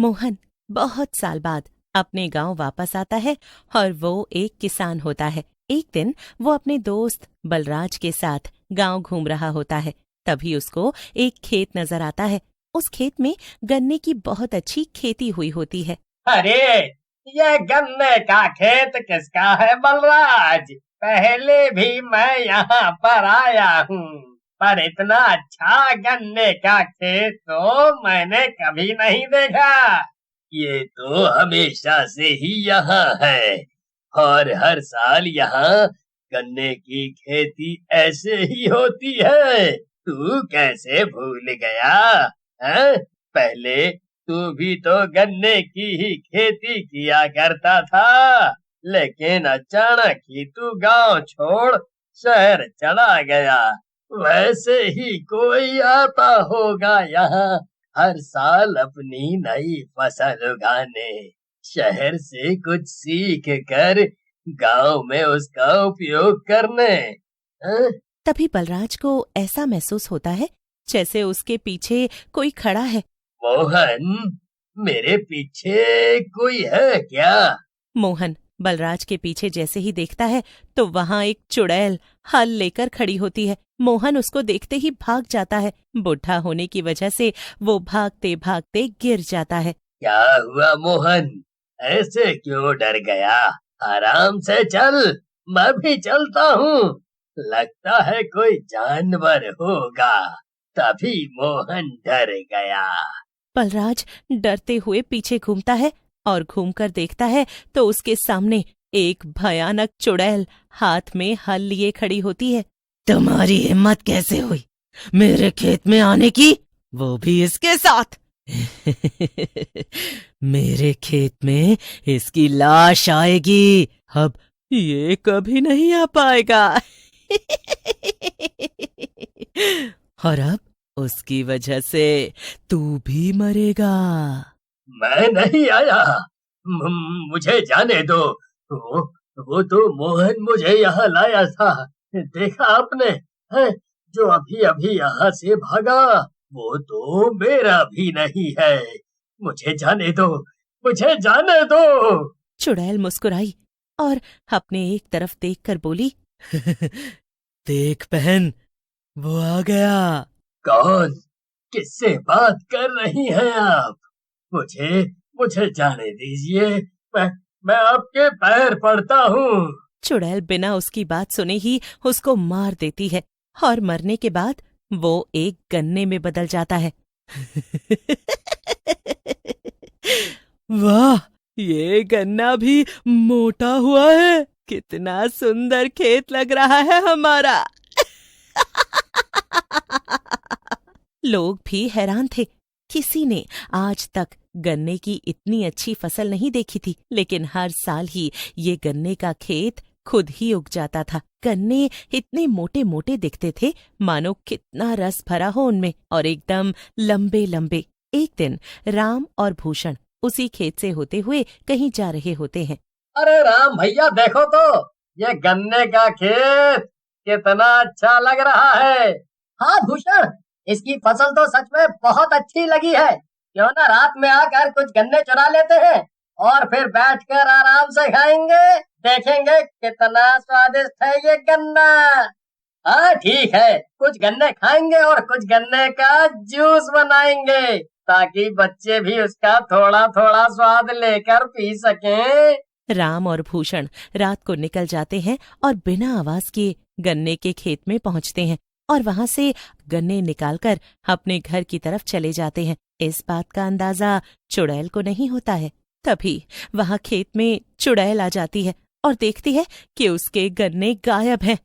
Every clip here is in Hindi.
मोहन बहुत साल बाद अपने गांव वापस आता है और वो एक किसान होता है। एक दिन वो अपने दोस्त बलराज के साथ गांव घूम रहा होता है। तभी उसको एक खेत नजर आता है। उस खेत में गन्ने की बहुत अच्छी खेती हुई होती है। अरे, ये गन्ने का खेत किसका है बलराज? पहले भी मैं यहाँ पर आया हूँ, पर इतना अच्छा गन्ने का खेत तो मैंने कभी नहीं देखा। ये तो हमेशा से ही यहाँ है और हर साल यहाँ गन्ने की खेती ऐसे ही होती है। तू कैसे भूल गया? हैं? पहले तू भी तो गन्ने की ही खेती किया करता था, लेकिन अचानक ही तू गांव छोड़ शहर चला गया। वैसे ही कोई आता होगा यहाँ हर साल अपनी नई फसल उगाने, शहर से कुछ सीख कर गांव में उसका उपयोग करने। हैं? तभी बलराज को ऐसा महसूस होता है जैसे उसके पीछे कोई खड़ा है। मोहन, मेरे पीछे कोई है क्या? मोहन बलराज के पीछे जैसे ही देखता है तो वहां एक चुड़ैल हल लेकर खड़ी होती है। मोहन उसको देखते ही भाग जाता है। बुढ़ा होने की वजह से वो भागते भागते गिर जाता है। क्या हुआ मोहन? ऐसे क्यों डर गया? आराम से चल, मैं भी चलता हूँ। लगता है कोई जानवर होगा, तभी मोहन डर गया। बलराज डरते हुए पीछे घूमता है और घूमकर देखता है तो उसके सामने एक भयानक चुड़ैल हाथ में हल लिए खड़ी होती है। तुम्हारी हिम्मत कैसे हुई मेरे खेत में आने की, वो भी इसके साथ? मेरे खेत में इसकी लाश आएगी, अब ये कभी नहीं आ पाएगा। और अब उसकी वजह से तू भी मरेगा। मैं नहीं आया, मुझे जाने दो। वो तो मोहन मुझे यहाँ लाया था, देखा आपने? है? जो अभी अभी यहाँ से भागा वो तो मेरा भी नहीं है। मुझे जाने दो, मुझे जाने दो। चुड़ैल मुस्कुराई और अपने एक तरफ देखकर बोली, देख बहन, वो आ गया। कौन? किससे बात कर रही हैं आप? मुझे मुझे जाने दीजिए, मैं आपके पैर पड़ता हूँ। चुड़ैल बिना उसकी बात सुने ही उसको मार देती है और मरने के बाद वो एक गन्ने में बदल जाता है। वाह, ये गन्ना भी मोटा हुआ है, कितना सुंदर खेत लग रहा है हमारा। लोग भी हैरान थे। किसी ने आज तक गन्ने की इतनी अच्छी फसल नहीं देखी थी, लेकिन हर साल ही ये गन्ने का खेत खुद ही उग जाता था। गन्ने इतने मोटे मोटे दिखते थे मानो कितना रस भरा हो उनमें, और एकदम लंबे लंबे। एक दिन राम और भूषण उसी खेत से होते हुए कहीं जा रहे होते हैं। अरे राम भैया, देखो तो ये गन्ने का खेत कितना अच्छा लग रहा है। हाँ भूषण, इसकी फसल तो सच में बहुत अच्छी लगी है। क्यों ना रात में आकर कुछ गन्ने चुरा लेते हैं और फिर बैठकर आराम से खाएंगे, देखेंगे कितना स्वादिष्ट है ये गन्ना। हाँ ठीक है, कुछ गन्ने खाएंगे और कुछ गन्ने का जूस बनाएंगे ताकि बच्चे भी उसका थोड़ा थोड़ा स्वाद लेकर पी सकें। राम और भूषण रात को निकल जाते हैं और बिना आवाज किए गन्ने के खेत में पहुंचते हैं और वहां से गन्ने निकालकर अपने घर की तरफ चले जाते हैं। इस बात का अंदाजा चुड़ैल को नहीं होता है। तभी वहां खेत में चुड़ैल आ जाती है और देखती है कि उसके गन्ने गायब हैं।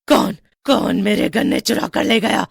कौन कौन मेरे गन्ने चुरा कर ले गया?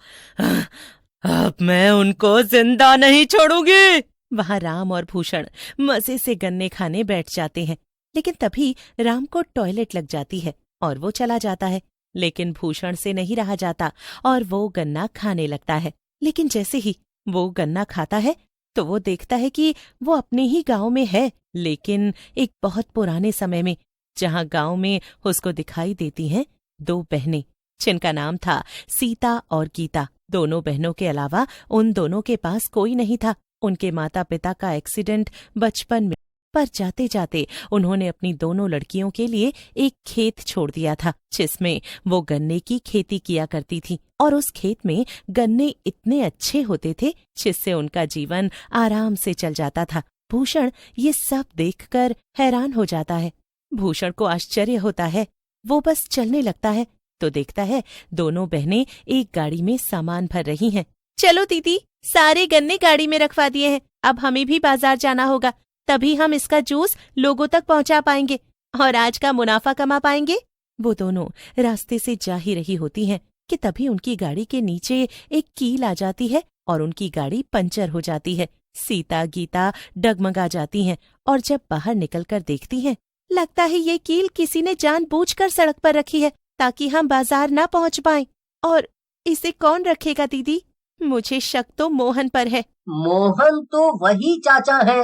अब मैं उनको जिंदा नहीं छोड़ूंगी। वहां राम और भूषण मजे से गन्ने खाने बैठ जाते हैं, लेकिन तभी राम को टॉयलेट लग जाती है और वो चला जाता है। लेकिन भूषण से नहीं रहा जाता और वो गन्ना खाने लगता है। लेकिन जैसे ही वो गन्ना खाता है तो वो देखता है कि वो अपने ही गांव में है, लेकिन एक बहुत पुराने समय में, जहां गांव में उसको दिखाई देती हैं दो बहनें, जिनका नाम था सीता और गीता। दोनों बहनों के अलावा उन दोनों के पास कोई नहीं था। उनके माता पिता का एक्सीडेंट बचपन में, पर जाते जाते उन्होंने अपनी दोनों लड़कियों के लिए एक खेत छोड़ दिया था जिसमें वो गन्ने की खेती किया करती थी। और उस खेत में गन्ने इतने अच्छे होते थे जिससे उनका जीवन आराम से चल जाता था। भूषण ये सब देखकर हैरान हो जाता है। भूषण को आश्चर्य होता है। वो बस चलने लगता है तो देखता है दोनों बहनें एक गाड़ी में सामान भर रही हैं। चलो दीदी, सारे गन्ने गाड़ी में रखवा दिए हैं, अब हमें भी बाजार जाना होगा, तभी हम इसका जूस लोगों तक पहुंचा पाएंगे और आज का मुनाफा कमा पाएंगे। वो दोनों रास्ते से जा ही रही होती हैं कि तभी उनकी गाड़ी के नीचे एक कील आ जाती है और उनकी गाड़ी पंचर हो जाती है। सीता गीता डगमगा जाती हैं और जब बाहर निकलकर देखती हैं, लगता है ये कील किसी ने जानबूझकर सड़क पर रखी है ताकि हम बाजार ना पहुंच पाएं। और इसे कौन रखेगा दीदी? मुझे शक तो मोहन पर है। मोहन तो वही चाचा हैं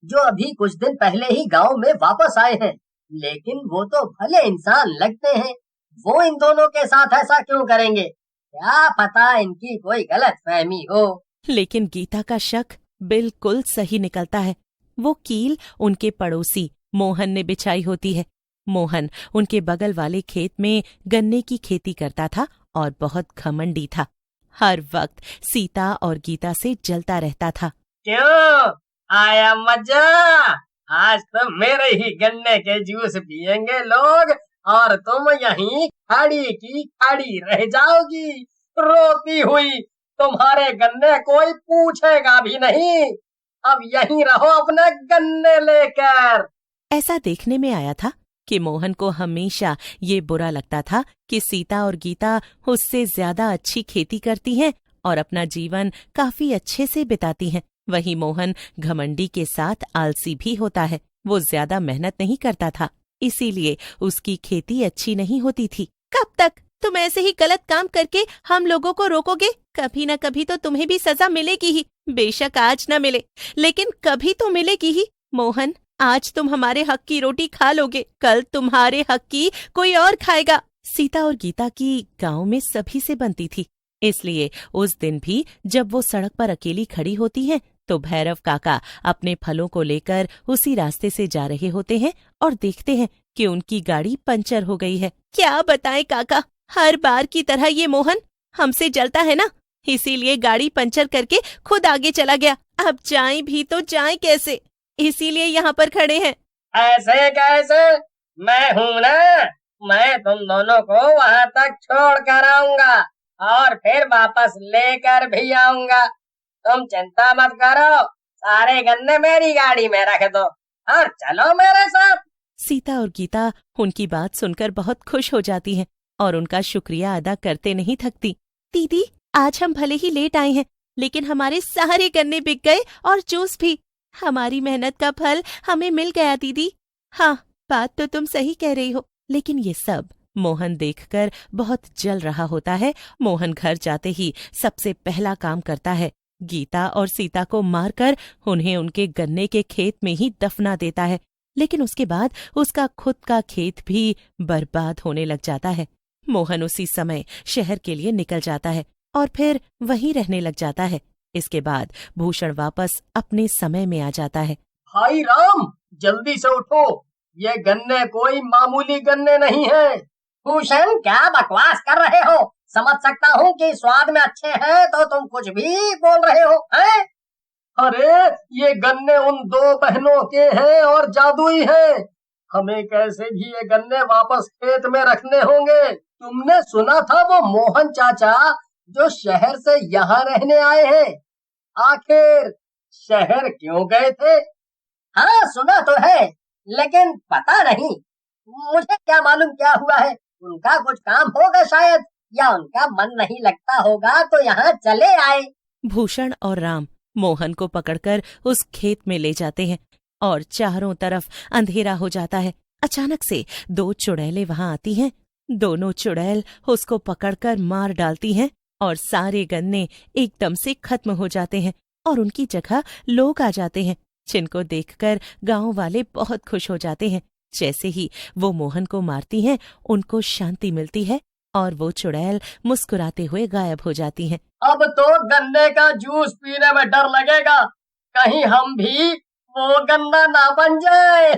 जो अभी कुछ दिन पहले ही गांव में वापस आए हैं, लेकिन वो तो भले इंसान लगते हैं। वो इन दोनों के साथ ऐसा क्यों करेंगे? क्या पता इनकी कोई गलतफहमी हो। लेकिन गीता का शक बिल्कुल सही निकलता है। वो कील उनके पड़ोसी मोहन ने बिछाई होती है। मोहन उनके बगल वाले खेत में गन्ने की खेती करता था और बहुत घमंडी था। हर वक्त सीता और गीता से जलता रहता था। क्यों आया मजा? आज तो मेरे ही गन्ने के जूस पियेंगे लोग और तुम यहीं खड़ी की खड़ी रह जाओगी रोती हुई। तुम्हारे गन्ने कोई पूछेगा भी नहीं। अब यहीं रहो अपने गन्ने लेकर। ऐसा देखने में आया था कि मोहन को हमेशा ये बुरा लगता था कि सीता और गीता उससे ज्यादा अच्छी खेती करती हैं और अपना जीवन काफी अच्छे से बिताती हैं। वहीं मोहन घमंडी के साथ आलसी भी होता है। वो ज्यादा मेहनत नहीं करता था, इसीलिए उसकी खेती अच्छी नहीं होती थी। कब तक तुम ऐसे ही गलत काम करके हम लोगों को रोकोगे? कभी न कभी तो तुम्हें भी सजा मिलेगी ही। बेशक आज न मिले, लेकिन कभी तो मिलेगी ही। मोहन, आज तुम हमारे हक की रोटी खा लोगे, कल तुम्हारे हक की कोई और खाएगा। सीता और गीता की गांव में सभी से बनती थी, इसलिए उस दिन भी जब वो सड़क पर अकेली खड़ी होती हैं तो भैरव काका अपने फलों को लेकर उसी रास्ते से जा रहे होते हैं और देखते हैं कि उनकी गाड़ी पंचर हो गई है। क्या बताएं काका, हर बार की तरह ये मोहन हमसे जलता है ना, इसीलिए गाड़ी पंचर करके खुद आगे चला गया। अब जाएं भी तो जाएं कैसे, इसीलिए यहाँ पर खड़े हैं। ऐसे कैसे? मैं हूँ ना, मैं तुम दोनों को वहाँ तक छोड़ कर आऊंगा और फिर वापस लेकर भी आऊंगा। तुम चिंता मत करो, सारे गन्ने मेरी गाड़ी में रख दो और चलो मेरे साथ। सीता और गीता उनकी बात सुनकर बहुत खुश हो जाती हैं और उनका शुक्रिया अदा करते नहीं थकती। दीदी, आज हम भले ही लेट आए हैं, लेकिन हमारे सारे गन्ने बिक गए और जूस भी। हमारी मेहनत का फल हमें मिल गया दीदी। हाँ, बात तो तुम सही कह रही हो, लेकिन ये सब मोहन देखकर बहुत जल रहा होता है। मोहन घर जाते ही सबसे पहला काम करता है, गीता और सीता को मारकर उन्हें उनके गन्ने के खेत में ही दफना देता है। लेकिन उसके बाद उसका खुद का खेत भी बर्बाद होने लग जाता है। मोहन उसी समय शहर के लिए निकल जाता है और फिर वहीं रहने लग जाता है। इसके बाद भूषण वापस अपने समय में आ जाता है। भाई राम, जल्दी से उठो, ये गन्ने कोई मामूली गन्ने नहीं है। भूषण, क्या बकवास कर रहे हो? समझ सकता हूँ कि स्वाद में अच्छे हैं तो तुम कुछ भी बोल रहे हो हैं? अरे ये गन्ने उन दो बहनों के हैं और जादुई हैं। हमें कैसे भी ये गन्ने वापस खेत में रखने होंगे। तुमने सुना था वो मोहन चाचा जो शहर से यहाँ रहने आए हैं, आखिर शहर क्यों गए थे? हाँ सुना तो है, लेकिन पता नहीं, मुझे क्या मालूम क्या हुआ है। उनका कुछ काम होगा शायद, या उनका मन नहीं लगता होगा तो यहाँ चले आए। भूषण और राम मोहन को पकड़कर उस खेत में ले जाते हैं और चारों तरफ अंधेरा हो जाता है। अचानक से दो चुड़ैलें वहां आती हैं। दोनों चुड़ैल उसको पकड़कर मार डालती हैं और सारे गन्ने एकदम से खत्म हो जाते हैं और उनकी जगह लोग आ जाते हैं, जिनको देखकर गांव वाले बहुत खुश हो जाते हैं। जैसे ही वो मोहन को मारती हैं, उनको शांति मिलती है और वो चुड़ैल मुस्कुराते हुए गायब हो जाती हैं। अब तो गन्ने का जूस पीने में डर लगेगा। कहीं हम भी वो गन्ना ना बन जाए।